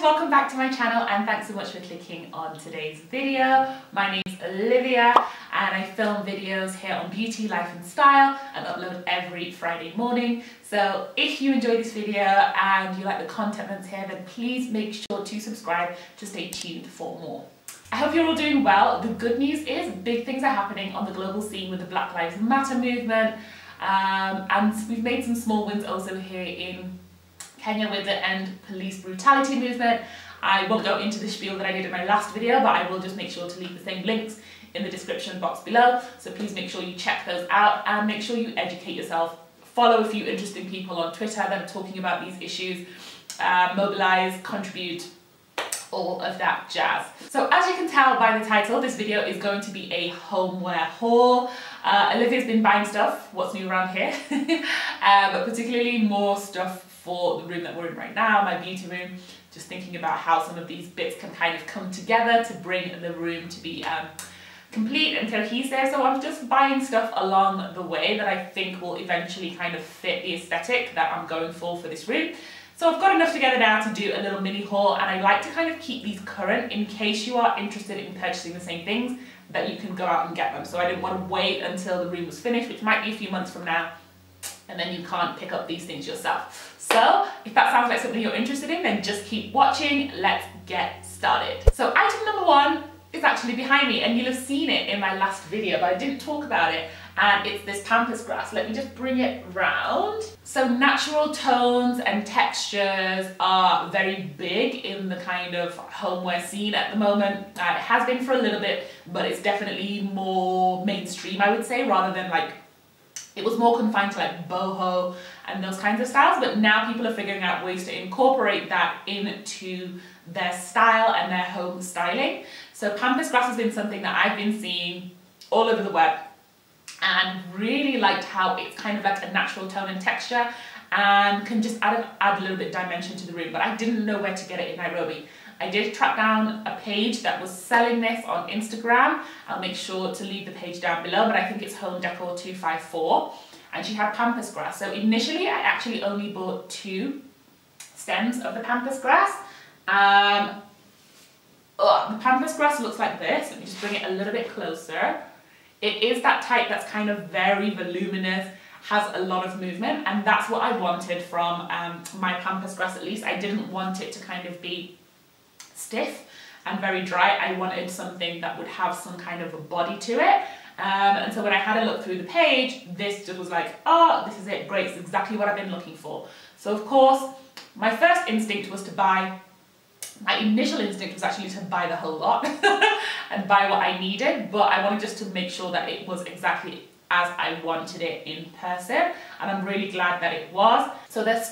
welcome back to my channel and thanks so much for clicking on today's video. My name's Olivia and I film videos here on beauty, life and style and upload every Friday morning. So if you enjoy this video and you like the content that's here, then please make sure to subscribe to stay tuned for more. I hope you're all doing well. The good news is big things are happening on the global scene with the Black Lives Matter movement, and we've made some small wins also here in Kenya with the End Police Brutality movement. I won't go into the spiel that I did in my last video, but I will just make sure to leave the same links in the description box below. So please make sure you check those out and make sure you educate yourself. Follow a few interesting people on Twitter that are talking about these issues. Mobilize, contribute, all of that jazz. So as you can tell by the title, this video is going to be a homeware haul. Olivia's been buying stuff, what's new around here, but particularly more stuff for the room that we're in right now, my beauty room. Just thinking about how some of these bits can kind of come together to bring the room to be complete and cohesive. So I'm just buying stuff along the way that I think will eventually kind of fit the aesthetic that I'm going for this room. So I've got enough together now to do a little mini haul, and I like to kind of keep these current in case you are interested in purchasing the same things, that you can go out and get them. So I didn't want to wait until the room was finished, which might be a few months from now, and then you can't pick up these things yourself. So if that sounds like something you're interested in, then just keep watching. Let's get started. So item number one is actually behind me, and you'll have seen it in my last video, but I didn't talk about it. And it's this Pampas Grass. Let me just bring it round. So natural tones and textures are very big in the kind of homeware scene at the moment. It has been for a little bit, but it's definitely more mainstream, I would say, rather than like, it was more confined to like boho and those kinds of styles, but now people are figuring out ways to incorporate that into their style and their home styling. So Pampas Grass has been something that I've been seeing all over the web, and really liked how it's kind of like a natural tone and texture and can just add a little bit dimension to the room, but I didn't know where to get it in Nairobi. I did track down a page that was selling this on Instagram. I'll make sure to leave the page down below, but I think it's Home Decor 254, and she had Pampas Grass. So initially I actually only bought 2 stems of the Pampas Grass. The Pampas Grass looks like this. Let me just bring it a little bit closer. It is that type that's kind of very voluminous, has a lot of movement, and that's what I wanted from my Pampas Grass at least. I didn't want it to kind of be stiff and very dry. I wanted something that would have some kind of a body to it. And so when I had a look through the page, this just was like, oh, this is it, great, it's exactly what I've been looking for. So of course, my first instinct was to buy, my initial instinct was actually to buy the whole lot and buy what I needed, but I wanted just to make sure that it was exactly as I wanted it in person, and I'm really glad that it was. So they're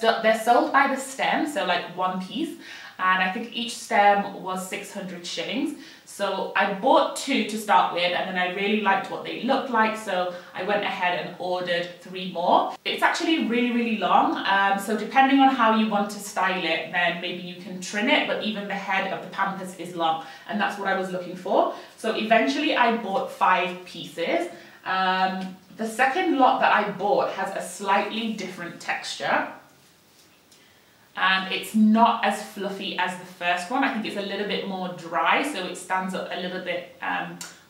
sold by the stem, so like one piece, and I think each stem was 600 shillings. So I bought 2 to start with, and then I really liked what they looked like, so I went ahead and ordered 3 more. It's actually really, really long, so depending on how you want to style it, then maybe you can trim it, but even the head of the pampas is long, and that's what I was looking for. So eventually I bought 5 pieces. The second lot that I bought has a slightly different texture, and it's not as fluffy as the first one. I think it's a little bit more dry, so it stands up a little bit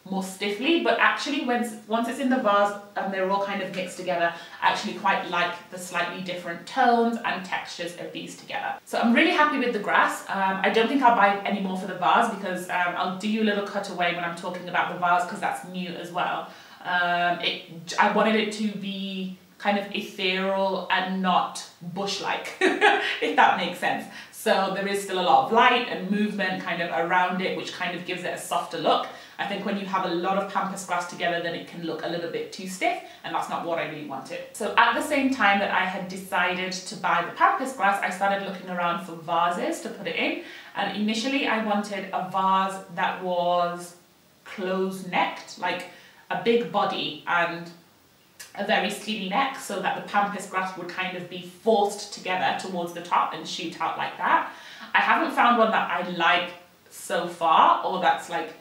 more stiffly, but actually once it's in the vase and they're all kind of mixed together, I actually quite like the slightly different tones and textures of these together. So I'm really happy with the grass. I don't think I'll buy any more for the vase because I'll do you a little cutaway when I'm talking about the vase because that's new as well. I wanted it to be kind of ethereal and not bush-like, if that makes sense. So there is still a lot of light and movement kind of around it, which kind of gives it a softer look. I think when you have a lot of Pampas Grass together, then it can look a little bit too stiff, and that's not what I really wanted. So at the same time that I had decided to buy the Pampas Grass, I started looking around for vases to put it in, and initially I wanted a vase that was closed-necked, like a big body and a very skinny neck, so that the Pampas Grass would kind of be forced together towards the top and shoot out like that. I haven't found one that I like so far, or that's like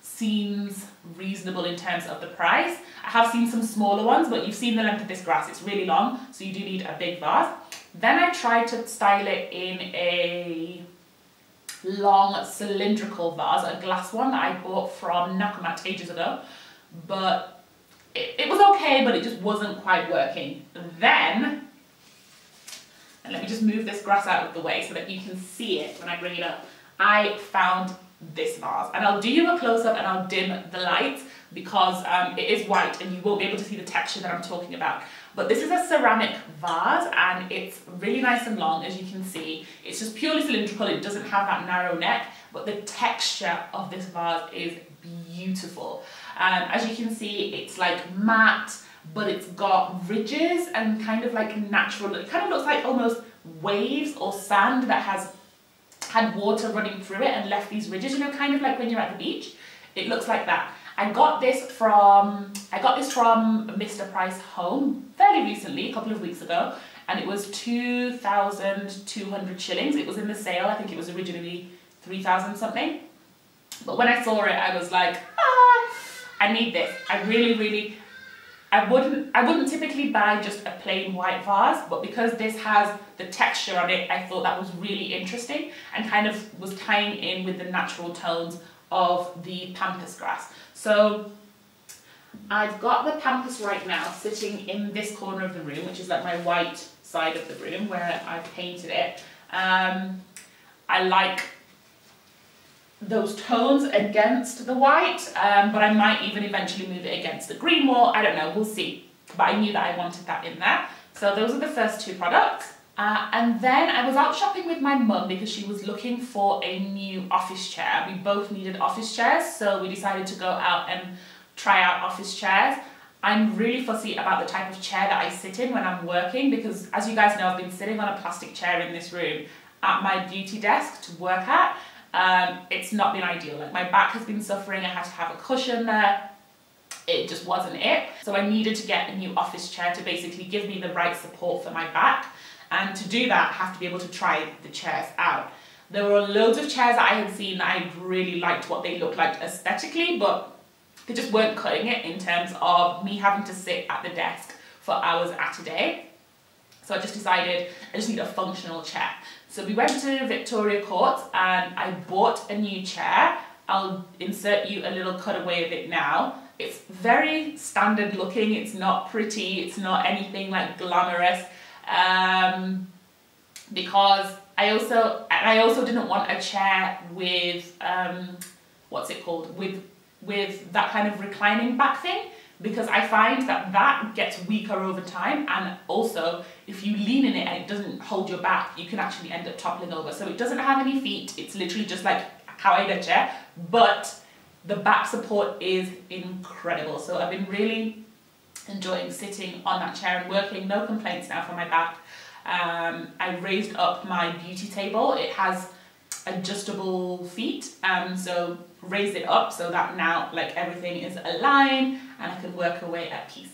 seems reasonable in terms of the price. I have seen some smaller ones, but you've seen the length of this grass, it's really long, so you do need a big vase. Then I tried to style it in a long cylindrical vase, a glass one that I bought from Nakumat ages ago, but it was okay, but it just wasn't quite working. Then, and let me just move this grass out of the way so that you can see it when I bring it up, I found this vase, and I'll do you a close-up and I'll dim the lights because it is white and you won't be able to see the texture that I'm talking about. But this is a ceramic vase and it's really nice and long, as you can see. It's just purely cylindrical, it doesn't have that narrow neck, but the texture of this vase is beautiful. As you can see, it's like matte, but it's got ridges and kind of like natural, it kind of looks like almost waves or sand that has had water running through it and left these ridges, you know, kind of like when you're at the beach. It looks like that. I got this from Mr. Price Home fairly recently, a couple of weeks ago, and it was 2,200 shillings. It was in the sale. I think it was originally 3,000 something. But when I saw it, I was like, I need this. I wouldn't typically buy just a plain white vase, but because this has the texture on it, I thought that was really interesting and kind of was tying in with the natural tones of the Pampas grass. So I've got the Pampas right now sitting in this corner of the room, which is like my white side of the room where I've painted it. I like those tones against the white, but I might even eventually move it against the green wall. I don't know, we'll see. But I knew that I wanted that in there. So those are the first two products. And then I was out shopping with my mum because she was looking for a new office chair. We both needed office chairs, so we decided to go out and try out office chairs. I'm really fussy about the type of chair that I sit in when I'm working because, as you guys know, I've been sitting on a plastic chair in this room at my beauty desk to work at. It's not been ideal. Like, my back has been suffering. I had to have a cushion there. It just wasn't it. So I needed to get a new office chair to basically give me the right support for my back. And to do that, I have to be able to try the chairs out. There were loads of chairs that I had seen that I really liked what they looked like aesthetically, but they just weren't cutting it in terms of me having to sit at the desk for hours at a day. So I just decided I just need a functional chair. So we went to Victoria Court and I bought a new chair. I'll insert you a little cutaway of it now. It's very standard looking, it's not pretty, it's not anything like glamorous. Because I also didn't want a chair with what's it called, with that kind of reclining back thing, because I find that that gets weaker over time, and also if you lean in it and it doesn't hold your back, you can actually end up toppling over. So it doesn't have any feet, it's literally just like a kawaida chair, but the back support is incredible. So I've been really enjoying sitting on that chair and working. No complaints now for my back. I raised up my beauty table. It has adjustable feet, so raised it up so that now like everything is aligned and I can work away at peace.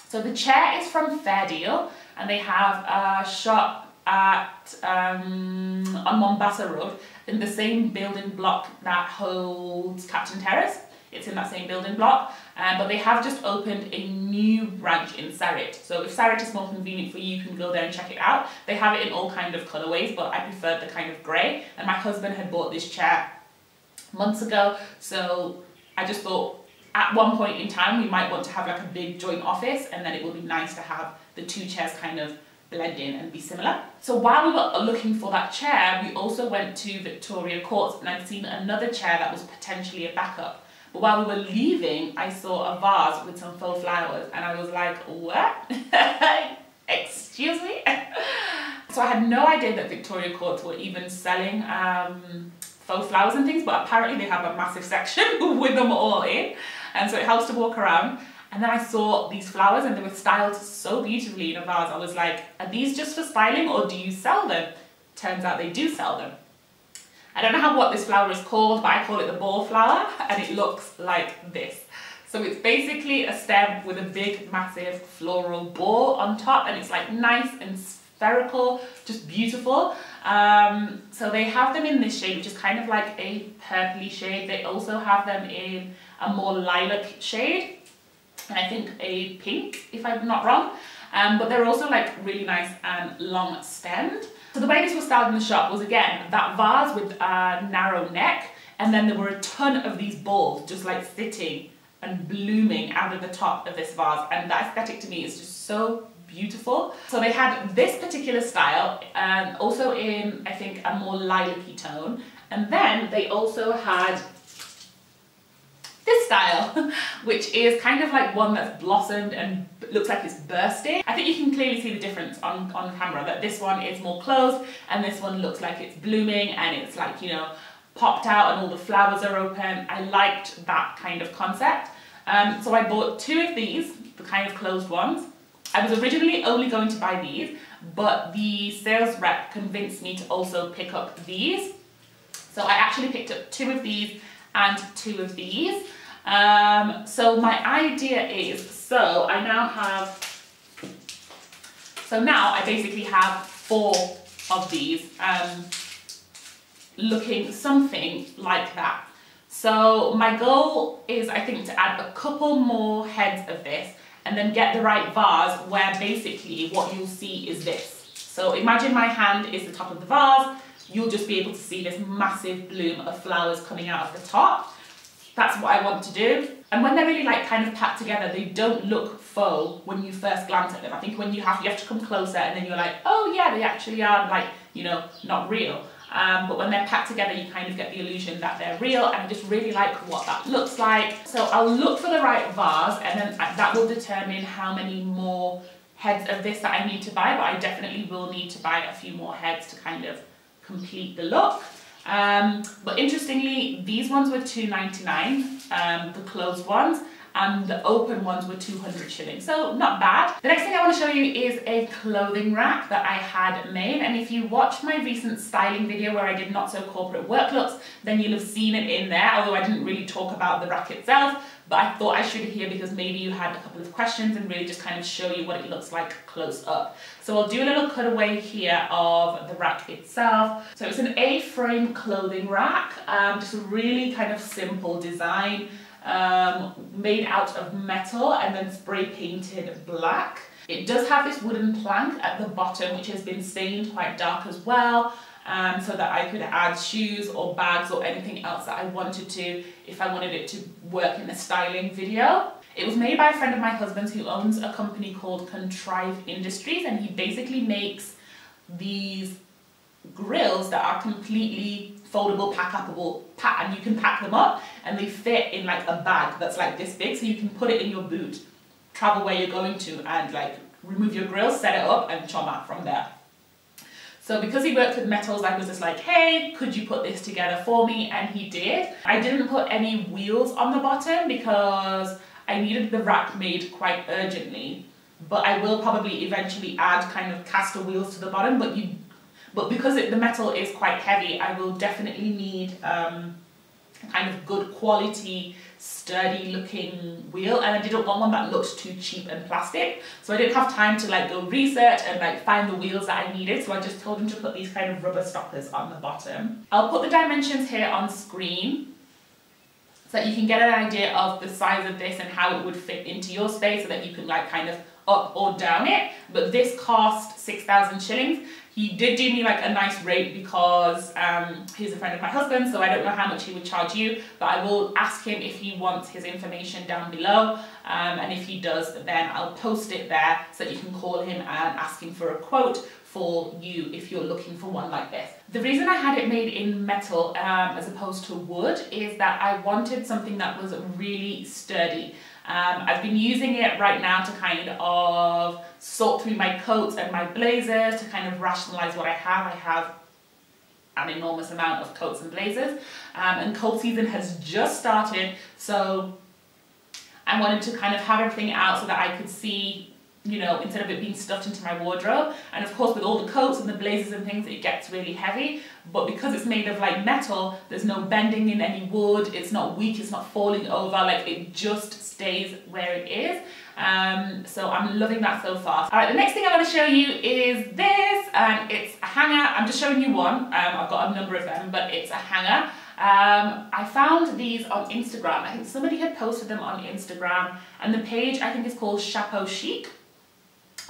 So the chair is from Fairdeal and they have a shop at on Mombasa Road in the same building block that holds Captain Terrace. It's in that same building block, but they have just opened a new branch in Sarit. So if Sarit is more convenient for you, you can go there and check it out. They have it in all kind of colourways, but I preferred the kind of grey. And my husband had bought this chair months ago, so I just thought at one point in time we might want to have like a big joint office, and then it would be nice to have the two chairs kind of blend in and be similar. So while we were looking for that chair, we also went to Victoria Court and I'd seen another chair that was potentially a backup. But while we were leaving, I saw a vase with some faux flowers and I was like, what? Excuse me? So I had no idea that Victoria Court were even selling faux flowers and things, but apparently they have a massive section with them all in. And so it helps to walk around. And then I saw these flowers and they were styled so beautifully in a vase. I was like, are these just for styling or do you sell them? Turns out they do sell them. I don't know what this flower is called, but I call it the ball flower, and it looks like this. So it's basically a stem with a big, massive floral ball on top, and it's like nice and spherical, just beautiful. So they have them in this shade, which is kind of like a purpley shade. They also have them in a more lilac shade, and I think a pink, if I'm not wrong. But they're also like really nice and long stemmed. So the way this was styled in the shop was, again, that vase with a narrow neck, and then there were a ton of these balls just like sitting and blooming out of the top of this vase, and that aesthetic to me is just so beautiful. So they had this particular style, also in, I think, a more lilac-y tone, and then they also had this style, which is kind of like one that's blossomed and looks like it's bursting. I think you can clearly see the difference on camera, that this one is more closed and this one looks like it's blooming and it's like, you know, popped out and all the flowers are open. I liked that kind of concept. So I bought 2 of these, the kind of closed ones. I was originally only going to buy these, but the sales rep convinced me to also pick up these. So I actually picked up 2 of these and 2 of these. So my idea is, so now I basically have 4 of these looking something like that. So my goal is, I think, to add a couple more heads of this and then get the right vase where basically what you'll see is this. So imagine my hand is the top of the vase. You'll just be able to see this massive bloom of flowers coming out of the top. That's what I want to do. And when they're really like kind of packed together, they don't look faux when you first glance at them. I think when you have to come closer and then you're like, oh yeah, they actually are, like, you know, not real. But when they're packed together, you kind of get the illusion that they're real, and I just really like what that looks like. So I'll look for the right vase, and then that will determine how many more heads of this that I need to buy, but I definitely will need to buy a few more heads to kind of complete the look. But interestingly, these ones were $2.99, the closed ones, and the open ones were 200 shillings, so not bad. The next thing I want to show you is a clothing rack that I had made, and if you watched my recent styling video where I did not so corporate work looks, then you'll have seen it in there, although I didn't really talk about the rack itself, but I thought I should here because maybe you had a couple of questions and really just kind of show you what it looks like close up. So I'll do a little cutaway here of the rack itself. So it's an A-frame clothing rack, just a really kind of simple design, made out of metal and then spray painted black. It does have this wooden plank at the bottom which has been stained quite dark as well, so that I could add shoes or bags or anything else that I wanted to, if I wanted it to work in a styling video. It was made by a friend of my husband's who owns a company called Contrive Industries, and he basically makes these grills that are completely foldable, pack-upable, and you can pack them up and they fit in like a bag that's like this big, so you can put it in your boot, travel where you're going to, and like remove your grill, set it up and chom out from there. So because he worked with metals, I was just like, hey, could you put this together for me? And he did. I didn't put any wheels on the bottom because I needed the rack made quite urgently, but I will probably eventually add kind of caster wheels to the bottom, but because the metal is quite heavy, I will definitely need a kind of good quality, sturdy looking wheel, and I didn't want one that looked too cheap and plastic. So I didn't have time to like go research and like find the wheels that I needed, so I just told him to put these kind of rubber stoppers on the bottom. I'll put the dimensions here on screen so that you can get an idea of the size of this and how it would fit into your space so that you can like kind of up or down it. But this cost 6,000 shillings. He did do me like a nice rate because he's a friend of my husband, so I don't know how much he would charge you, but I will ask him if he wants his information down below, and if he does, then I'll post it there so that you can call him and ask him for a quote for you if you're looking for one like this. The reason I had it made in metal as opposed to wood is that I wanted something that was really sturdy. I've been using it right now to kind of sort through my coats and my blazers to kind of rationalize what I have. I have an enormous amount of coats and blazers, and cold season has just started, so I wanted to kind of have everything out so that I could see, you know, instead of it being stuffed into my wardrobe. And of course with all the coats and the blazers and things, it gets really heavy, but because it's made of like metal, there's no bending in any wood, it's not weak, it's not falling over, like it just stays where it is. So I'm loving that so far. Alright, the next thing I want to show you is this, and it's a hanger. I'm just showing you one, I've got a number of them, but it's a hanger. I found these on Instagram. I think somebody had posted them on Instagram, and the page I think is called Chapeau Chic.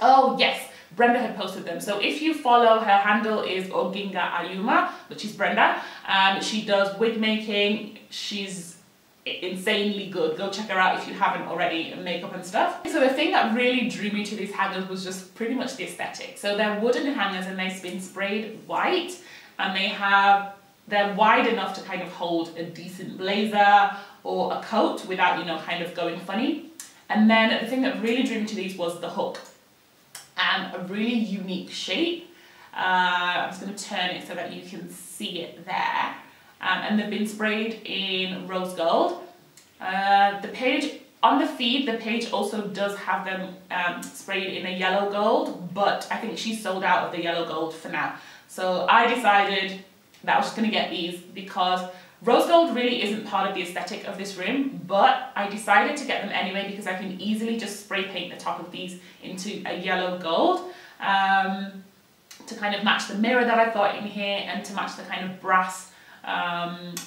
Oh yes, Brenda had posted them. So if you follow, her handle is Oginga Ayuma, which is Brenda. She does wig making. She's insanely good. Go check her out if you haven't already, makeup and stuff. So the thing that really drew me to these hangers was just pretty much the aesthetic. So they're wooden hangers and they've been sprayed white, and they're wide enough to kind of hold a decent blazer or a coat without, you know, kind of going funny. And then the thing that really drew me to these was the hook. A really unique shape. I'm just going to turn it so that you can see it there. And they've been sprayed in rose gold. The page on the feed, the page also does have them sprayed in a yellow gold, but I think she's sold out of the yellow gold for now. So I decided that I was just going to get these because rose gold really isn't part of the aesthetic of this room, but I decided to get them anyway because I can easily just spray paint the top of these into a yellow gold to kind of match the mirror that I've got in here and to match the kind of brass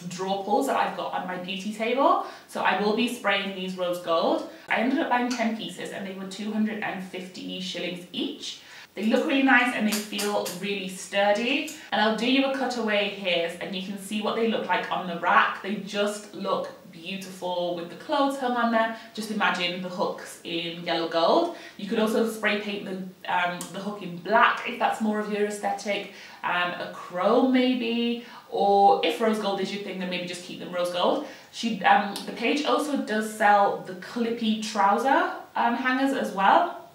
draw pulls that I've got on my beauty table. So I will be spraying these rose gold. I ended up buying 10 pieces and they were 250 shillings each. They look really nice and they feel really sturdy. And I'll do you a cutaway here and you can see what they look like on the rack. They just look beautiful with the clothes hung on there. Just imagine the hooks in yellow gold. You could also spray paint the hook in black if that's more of your aesthetic. A chrome maybe, or if rose gold is your thing, then maybe just keep them rose gold. The page also does sell the clippy trouser hangers as well,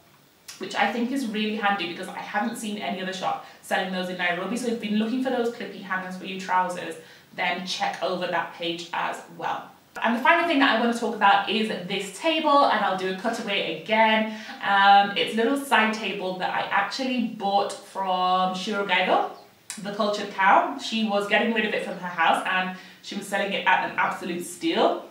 which I think is really handy because I haven't seen any other shop selling those in Nairobi. So if you've been looking for those clippy hangers for your trousers, then check over that page as well. And the final thing that I want to talk about is this table, and I'll do a cutaway again. It's a little side table that I actually bought from Shirogaido, the cultured cow. She was getting rid of it from her house and she was selling it at an absolute steal.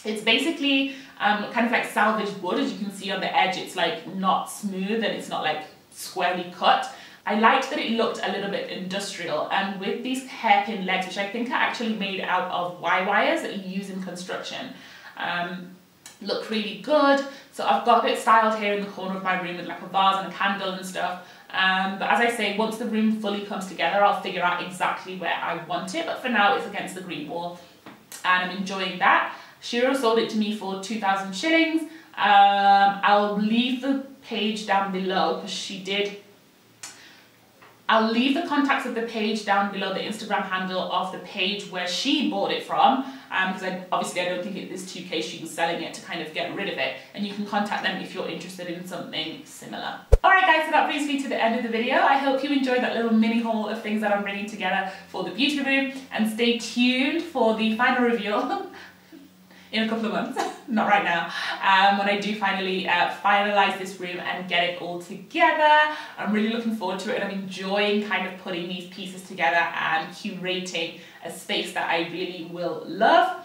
It's basically kind of like salvaged wood. As you can see on the edge, it's like not smooth and it's not like squarely cut. I liked that it looked a little bit industrial, and with these hairpin legs, which I think are actually made out of Y-wires that you use in construction, look really good. So I've got it styled here in the corner of my room with like a vase and a candle and stuff. But as I say, once the room fully comes together, I'll figure out exactly where I want it. But for now, it's against the green wall and I'm enjoying that. Shiro sold it to me for 2,000 shillings. I'll leave the page down below because she did. I'll leave the contacts of the page down below, the Instagram handle of the page where she bought it from, because obviously I don't think it is 2K, she was selling it to kind of get rid of it, and you can contact them if you're interested in something similar. Alright guys, so that brings me to the end of the video. I hope you enjoyed that little mini haul of things that I'm bringing together for the beauty room, and stay tuned for the final reveal in a couple of months, not right now, when I do finally finalize this room and get it all together. I'm really looking forward to it, and I'm enjoying kind of putting these pieces together and curating a space that I really will love.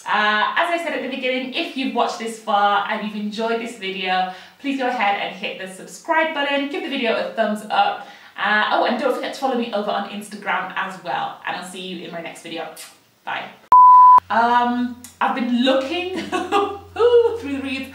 As I said at the beginning, if you've watched this far and you've enjoyed this video, please go ahead and hit the subscribe button, give the video a thumbs up. Oh, and don't forget to follow me over on Instagram as well, and I'll see you in my next video. Bye. I've been looking through the reads